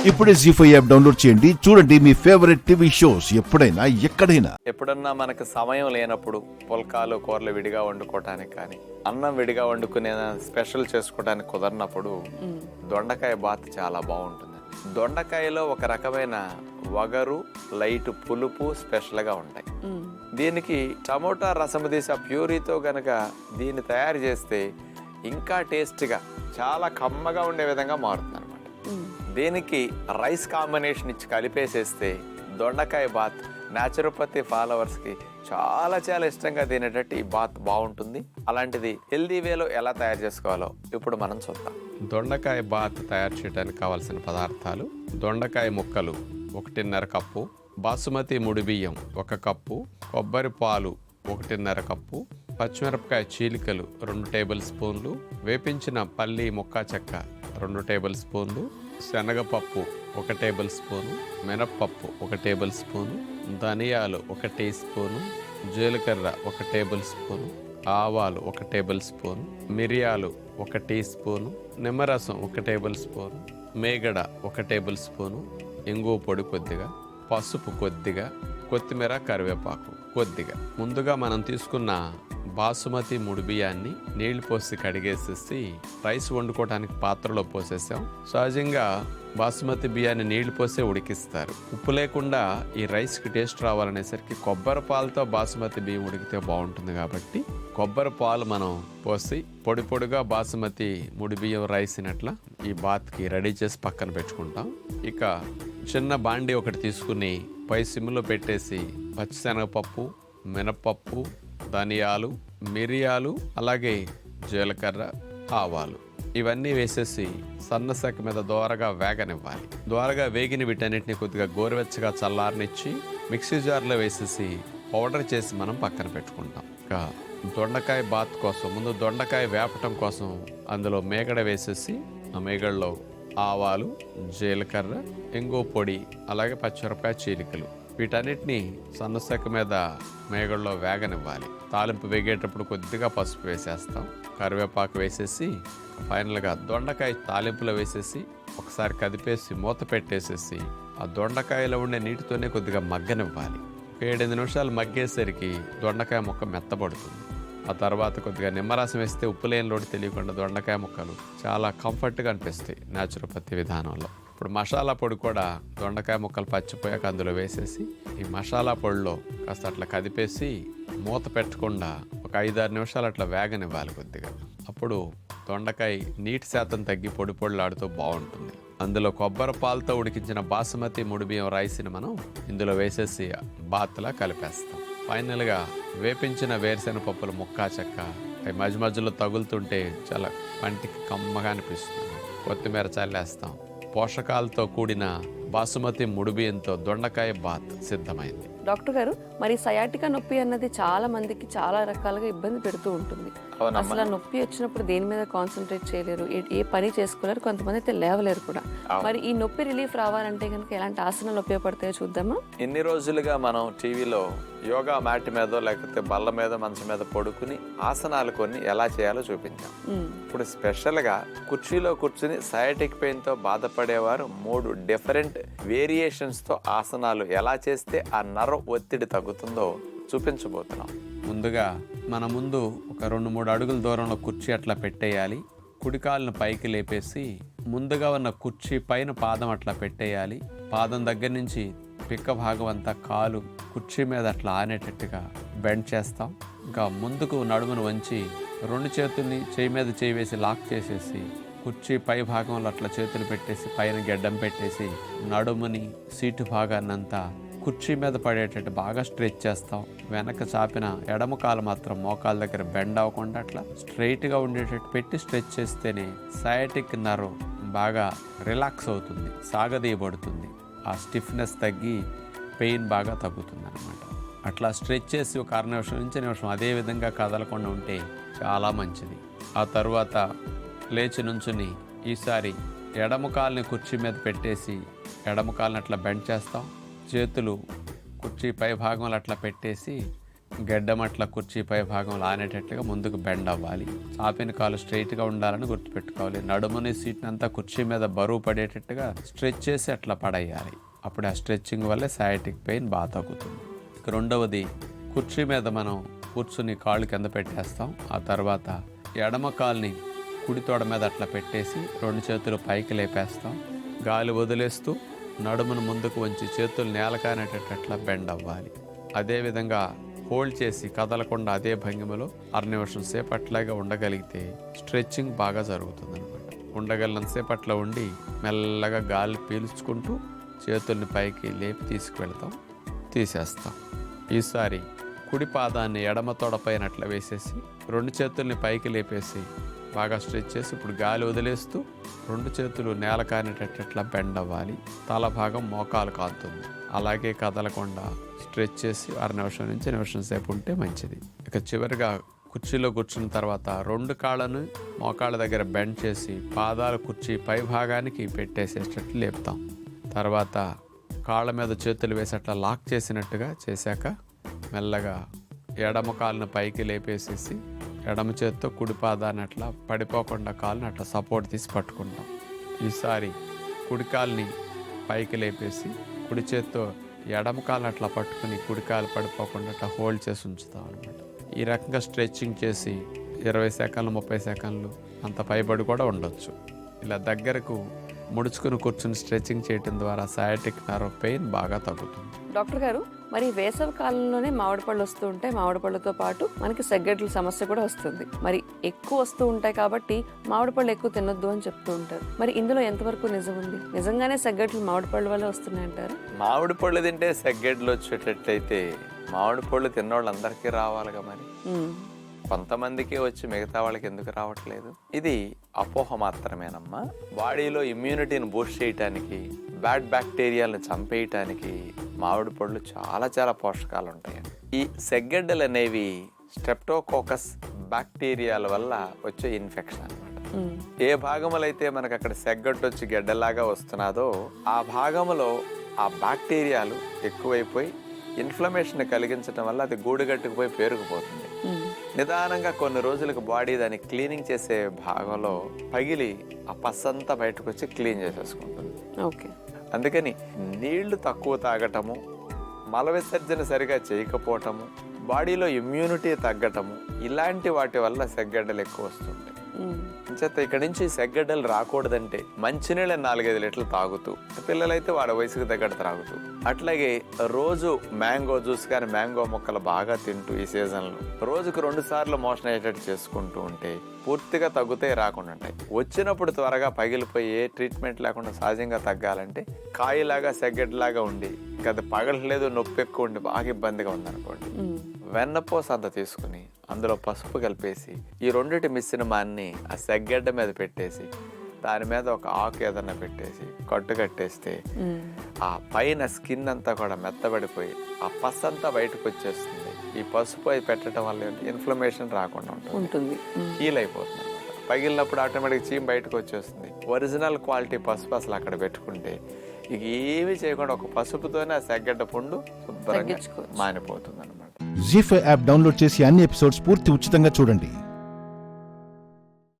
ఇప్పుడే జీ5 app download చేయండి. చూడండి మీ ఫేవరెట్ టీవీ షోస్ ఎప్పుడైనా ఎక్కడైనా. ఎప్పుడన్నా మనకు సమయం లేనప్పుడు పుల్కాలు కూరలు విడిగా వండుకోవటానికి కానీ అన్నం విడిగా వండుకునే స్పెషల్ చేసుకోవడానికి కుదరినప్పుడు దొండకాయ బాత్ చాలా బాగుంటుంది. దొండకాయలో ఒక రకమైన వగరు లైట్ పులుపు స్పెషల్గా ఉంటాయి. దీనికి టమోటా రసము తీసి ప్యూరీతో గనక దీన్ని తయారు చేస్తే ఇంకా టేస్ట్గా చాలా కమ్మగా ఉండే విధంగా మారుతుంది అనమాట. దీనికి రైస్ కాంబినేషన్ ఇచ్చి కలిపేసేస్తే దొండకాయ బాత్ న్యాచురోపతి ఫాలోవర్స్కి చాలా చాలా ఇష్టంగా తినేటట్టు ఈ బాత్ బాగుంటుంది. అలాంటిది హెల్దీ వేలో ఎలా తయారు చేసుకోవాలో ఇప్పుడు మనం చూద్దాం. దొండకాయ బాత్ తయారు చేయడానికి కావాల్సిన పదార్థాలు: దొండకాయ ముక్కలు 1.5 కప్పు, బాసుమతి ముడి బియ్యం 1 కప్పు, కొబ్బరి పాలు 1.5 కప్పు, పచ్చిమిరపకాయ చీలికలు 2 టేబుల్ స్పూన్లు, వేపించిన పల్లి ముక్కా చెక్క 2 టేబుల్ స్పూన్లు, శనగపప్పు 1 టేబుల్ స్పూను, మినప్పప్పు 1 టేబుల్ స్పూను, ధనియాలు 1 టీ స్పూను, జీలకర్ర 1 టేబుల్ స్పూను, ఆవాలు 1 టేబుల్ స్పూను, మిరియాలు 1 టీ స్పూను, నిమ్మరసం 1 టేబుల్ స్పూను, మేగడ 1 టేబుల్ స్పూను, ఇంగువ పొడి కొద్దిగా, పసుపు కొద్దిగా, కొత్తిమీర కరివేపాకు కొద్దిగా. ముందుగా మనం తీసుకున్న బాసుమతి ముడి బియ్యాన్ని నీళ్లు పోసి కడిగేసేసి రైస్ వండుకోవడానికి పాత్రలో పోసేసాం. సహజంగా బాసుమతి బియ్యాన్ని నీళ్లు పోసే ఉడికిస్తారు. ఉప్పు లేకుండా ఈ రైస్కి టేస్ట్ రావాలనేసరికి కొబ్బరి పాలతో బాసుమతి బియ్యం ఉడికితే బాగుంటుంది కాబట్టి కొబ్బరి పాలు మనం పోసి పొడి పొడిగా బాసుమతి ముడి బియ్యం రైస్నట్లా ఈ బాత్కి రెడీ చేసి పక్కన పెట్టుకుంటాం. ఇక చిన్న బాండి ఒకటి తీసుకుని పై సిమ్లో పెట్టేసి పచ్చిశనగపప్పు, మినపప్పు, ధనియాలు, మిరియాలు, అలాగే జీలకర్ర, ఆవాలు ఇవన్నీ వేసేసి సన్నసెక మీద దోరగా వేగనివ్వాలి. దోరగా వేగిన వీటన్నిటిని కొద్దిగా గోరువెచ్చగా చల్లారనిచ్చి మిక్సీ జార్లో వేసేసి పౌడర్ చేసి మనం పక్కన పెట్టుకుంటాం. ఇంకా దొండకాయ బాత్ కోసం ముందు దొండకాయ వేపటం కోసం అందులో మేగడ వేసేసి ఆ మేగడలో ఆవాలు, జీలకర్ర, ఇంగువ పొడి, అలాగే పచ్చిమిరపకాయ చీలికలు వీటన్నిటిని సన్నసెక మీద మేగడలో వేగనివ్వాలి. తాలింపు వేగేటప్పుడు కొద్దిగా పసుపు వేసేస్తాం, కరివేపాకు వేసేసి ఫైనల్గా దొండకాయ తాలింపులో వేసేసి ఒకసారి కదిపేసి మూత పెట్టేసేసి ఆ దొండకాయలో ఉండే నీటితోనే కొద్దిగా మగ్గనివ్వాలి. 7-8 నిమిషాలు మగ్గేసరికి దొండకాయ ముక్క మెత్తబడుతుంది. ఆ తర్వాత కొద్దిగా నిమ్మరసం వేస్తే ఉప్పు లేని లోటు తెలియకుండా దొండకాయ ముక్కలు చాలా కంఫర్ట్గా అనిపిస్తాయి న్యాచురోపతి విధానంలో. ఇప్పుడు మసాలా పొడి కూడా దొండకాయ ముక్కలు పచ్చిపోయాక అందులో వేసేసి ఈ మసాలా పొడిలో కాస్త అట్లా కదిపేసి మూత పెట్టకుండా ఒక 5-6 నిమిషాలు అట్లా వేగనివ్వాలి కొద్దిగా. అప్పుడు దొండకాయ నీటి శాతం తగ్గి పొడి పొడిలాడుతూ బాగుంటుంది. అందులో కొబ్బరి పాలతో ఉడికించిన బాసుమతి ముడి బియ్యం రైస్ని మనం ఇందులో వేసేసి బాత్లా కలిపేస్తాం. ఫైనల్గా వేపించిన వేరుశెనగ పప్పుల ముక్కా చెక్క అవి మధ్య మధ్యలో తగులుతుంటే చాలా పంటికి కమ్మగా అనిపిస్తుంది. కొత్తిమీర చల్లేస్తాం. పోషకాలతో కూడిన బాసుమతి ముడి బియ్యంతో దొండకాయ బాత్ సిద్ధమైంది. డాక్టర్ గారు, మరి సయాటికా నొప్పి అన్నది చాలా మందికి చాలా రకాలుగా ఇబ్బంది పెడుతూ ఉంటుంది. అసలు ఆ నొప్పి వచ్చినప్పుడు దేని మీద కాన్సన్ట్రేట్ చేయలేరు, ఏ పని చేసుకోలేరు, కొంతమంది అయితే లేవలేరు కూడా. మరి ఈ నొప్పి రిలీఫ్ రావాలంటే కనుక ఎలాంటి ఆసనాలు ఉపయోగపడతాయో చూద్దామా? ఎన్ని రోజులుగా మనం టీవీలో యోగా మ్యాట్ మీదో లేకపోతే బల్ల మీద మంచం మీద పడుకుని ఆసనాలు కొన్ని ఎలా చేయాలో చూపించాం. ఇప్పుడు స్పెషల్గా కుర్చీలో కూర్చుని సయాటిక్ పెయిన్ తో బాధపడేవారు 3 డిఫరెంట్ వేరియేషన్స్ తో ఆసనాలు ఎలా చేస్తే ఆ నర్వ్ ఒత్తిడి తగ్గుతుందో చూపించబోతున్నాం. ముందుగా మన ముందు ఒక 2-3 అడుగుల దూరంలో కుర్చీ అట్లా పెట్టేయాలి. కుడికాలను పైకి లేపేసి ముందుగా ఉన్న కుర్చీ పైన పాదం అట్లా పెట్టేయాలి. పాదం దగ్గర నుంచి పిక్క భాగం అంతా కాలు కుర్చీ మీద అట్లా ఆనేటట్టుగా బెండ్ చేస్తాం. ఇంకా ముందుకు నడుమును వంచి 2 చేతుల్ని చేయి మీద చేయి వేసి లాక్ చేసేసి కుర్చీ పై భాగంలో అట్లా చేతులు పెట్టేసి పైన గెడ్డం పెట్టేసి నడుముని సీటు భాగాన్నంతా కుర్చీ మీద పడేటట్టు బాగా స్ట్రెచ్ చేస్తాం. వెనక చాపిన ఎడమ కాలు మాత్రం మోకాల దగ్గర బెండ్ అవ్వకుండా అట్లా స్ట్రైట్గా ఉండేటట్టు పెట్టి స్ట్రెచ్ చేస్తేనే సయాటిక్ నర్వ్ బాగా రిలాక్స్ అవుతుంది, సాగదీయబడుతుంది. ఆ స్టిఫ్నెస్ తగ్గి పెయిన్ బాగా తగ్గుతుంది అనమాట. అట్లా స్ట్రెచ్ చేసి ఒక 6 నిమిషం నుంచి నిమిషం అదే విధంగా కదలకుండా ఉంటే చాలా మంచిది. ఆ తర్వాత లేచి నుంచుని ఈసారి ఎడమ కాలుని కుర్చీ మీద పెట్టేసి ఎడమ కాలుని అట్లా బెండ్ చేస్తాం. చేతులు కుర్చీ పై భాగంలో అట్లా పెట్టేసి గెడ్డం అట్లా కుర్చీ పై భాగం లానేటట్లుగా ముందుకు బెండ్ అవ్వాలి. చాపిన కాలు స్ట్రైట్గా ఉండాలని గుర్తుపెట్టుకోవాలి. నడుముని సీట్ని అంతా కుర్చీ మీద బరువు పడేటట్టుగా స్ట్రెచ్ చేసి అట్లా పడేయాలి. అప్పుడు ఆ స్ట్రెచ్చింగ్ వల్లే సయాటిక్ పెయిన్ బాగా తగ్గుతుంది. రెండవది, కుర్చీ మీద మనం కూర్చుని కాళ్ళు కింద పెట్టేస్తాం. ఆ తర్వాత ఎడమ కాలుని కుడి తోడ మీద అట్లా పెట్టేసి 2 చేతులు పైకి లేపేస్తాం. గాలి వదిలేస్తూ నడుమును ముందుకు వంచి చేతులు నేల కానేటట్టు అట్లా బెండ్ అవ్వాలి. అదేవిధంగా హోల్డ్ చేసి కదలకుండా అదే భంగిమలో 6 నిమిషం సేపు అట్లాగే ఉండగలిగితే స్ట్రెచ్చింగ్ బాగా జరుగుతుంది అనమాట. ఉండగలిగినంతసేపు అట్లా ఉండి మెల్లగా గాలి పీల్చుకుంటూ చేతుల్ని పైకి లేపి తీసుకువెళ్తాం, తీసేస్తాం. ఈసారి కుడి పాదాన్ని ఎడమ తొడపైన అట్లా వేసేసి 2 చేతుల్ని పైకి లేపేసి బాగా స్ట్రెచ్ చేసి ఇప్పుడు గాలి వదిలేస్తూ 2 చేతులు నేల కానేటట్టు అట్లా బెండ్ అవ్వాలి. తల భాగం మోకాలు కాలుతుంది. అలాగే కదలకుండా స్ట్రెచ్ చేసి 6 నిమిషం నుంచి నిమిషం సేపు ఉంటే మంచిది. ఇక చివరిగా కుర్చీలో కూర్చున్న తర్వాత 2 కాళ్ళను మోకాళ్ళ దగ్గర బెండ్ చేసి పాదాలు కుర్చీ పై భాగానికి పెట్టేసేటట్లు లేపుతాం. తర్వాత కాళ్ళ మీద చేతులు వేసి అట్లా లాక్ చేసినట్టుగా చేశాక మెల్లగా ఎడమ కాలును పైకి లేపేసేసి ఎడమ చేత్తో కుడి పాదాన్ని అట్లా పడిపోకుండా కాలుని అట్లా సపోర్ట్ తీసి పట్టుకుంటాం. ఈసారి కుడి కాలుని పైకి లేపేసి కుడి చేత్తో ఎడమ కాలుని అట్లా పట్టుకుని కుడి కాలు పడిపోకుండా అట్లా హోల్డ్ చేసి ఉంచుతాం అనమాట. ఈ రకంగా స్ట్రెచ్చింగ్ చేసి 20 సెకండ్లు 30 సెకండ్లు అంత పైబడి కూడా ఉండొచ్చు. ఇలా దగ్గరకు ముడుచుకుని కూర్చుని స్ట్రెచ్చింగ్ చేయడం ద్వారా సయాటిక్ నర్వ్ పెయిన్ బాగా తగ్గుతుంది. డాక్టర్ గారు, మరి వేసవి కాలంలోనే మామిడి పళ్ళు వస్తూ ఉంటాయి. మామిడి పళ్ళతో పాటు మనకి సెగ్గడ్ల సమస్య కూడా వస్తుంది. మరి ఎక్కువ వస్తూ ఉంటాయి కాబట్టి మామిడి పళ్ళు ఎక్కువ తినొద్దు అని చెప్తూ ఉంటారు. మరి ఇందులో ఎంతవరకు నిజం ఉంది? నిజంగానే సెగ్గడ్లు మామిడి పళ్ళ వల్ల వస్తున్నాయి అంటారు? మామిడి పళ్ళు తింటే సెగ్గడ్లు వచ్చేటట్లయితే మామిడి పళ్ళు తిన్న వాళ్ళందరికీ రావాలిగా. మరి కొంతమందికి వచ్చి మిగతా వాళ్ళకి ఎందుకు రావట్లేదు? ఇది అపోహ మాత్రమేనమ్మా. బాడీలో ఇమ్యూనిటీని బూస్ట్ చేయటానికి, బ్యాడ్ బ్యాక్టీరియాలను చంపేయటానికి మామిడి పళ్ళు చాలా చాలా పోషకాలు ఉంటాయి. ఈ సెగ్గడ్డలు అనేవి స్ట్రెప్టోకోకస్ బ్యాక్టీరియాల వల్ల వచ్చే ఇన్ఫెక్షన్ అన్నమాట. ఏ భాగములో అయితే మనకు అక్కడ సెగ్గడ్డు వచ్చి గెడ్డలాగా వస్తున్నాదో ఆ భాగంలో ఆ బ్యాక్టీరియాలు ఎక్కువైపోయి ఇన్ఫ్లమేషన్ కలిగించడం వల్ల అది గూడుగట్టుకుపోయి పేరుకుపోతుంది. నిదానంగా కొన్ని రోజులకు బాడీ దాన్ని క్లీనింగ్ చేసే భాగంలో పగిలి ఆ పస్సంతా బయటకు వచ్చి క్లీన్ చేసేసుకుంటుంది. ఓకే. అందుకని నీళ్లు తక్కువ తాగటము, మల విసర్జన సరిగా చేయకపోవటము, బాడీలో ఇమ్యూనిటీ తగ్గటము, ఇలాంటి వాటి వల్ల సెగ్గడ్డలు ఎక్కువ వస్తుంటాయి. అంచేత ఇక్కడ నుంచి సెగ్గడ్డలు రాకూడదంటే మంచినీళ్ళ 4-5 లీటర్లు తాగుతూ, పిల్లలైతే వాళ్ళ వయసుకు తగ్గట్టు తాగుతూ, అట్లాగే రోజు మ్యాంగో జ్యూస్ కానీ మ్యాంగో ముక్కలు బాగా తింటూ ఈ సీజన్లో రోజుకు 2 సార్లు మోషన్ అయ్యేటట్టు చేసుకుంటూ ఉంటే పూర్తిగా తగ్గుతాయి, రాకుండా ఉంటాయి. వచ్చినప్పుడు త్వరగా పగిలిపోయి ఏ ట్రీట్మెంట్ లేకుండా సహజంగా తగ్గాలంటే కాయలాగా సెగ్గడ్లాగా ఉండి ఇంకా అది పగలలేదు, నొప్పి ఎక్కువ ఉండి బాగా ఇబ్బందిగా ఉందనుకోండి, వెన్నపూస అంత తీసుకుని అందులో పసుపు కలిపేసి ఈ 2 మిశ్రమాన్ని ఆ సెగ్గడ్డ మీద పెట్టేసి దాని మీద ఒక ఆకు ఏదన్నా పెట్టేసి కట్టు కట్టేస్తే ఆ పైన స్కిన్ అంతా కూడా మెత్తబడిపోయి ఆ పసు అంతా బయటకు వచ్చేస్తుంది. ఈ పసుపు అది పెట్టడం వల్ల ఇన్ఫ్లమేషన్ రాకుండా ఉంటుంది, హీల్ అయిపోతుంది అనమాట. పగిలినప్పుడు ఆటోమేటిక్ చీమ్ బయటకు వచ్చేస్తుంది. ఒరిజినల్ క్వాలిటీ పసుపు అసలు అక్కడ పెట్టుకుంటే ఇక ఏమీ చేయకుండా ఒక పసుపుతోనే ఆ సెగ్గడ్డ పుండు శుభ్రంగా మానిపోతుంది అనమాట. జీ5 యాప్ డౌన్లోడ్ చేసి అన్ని ఎపిసోడ్స్ పూర్తి ఉచితంగా చూడండి.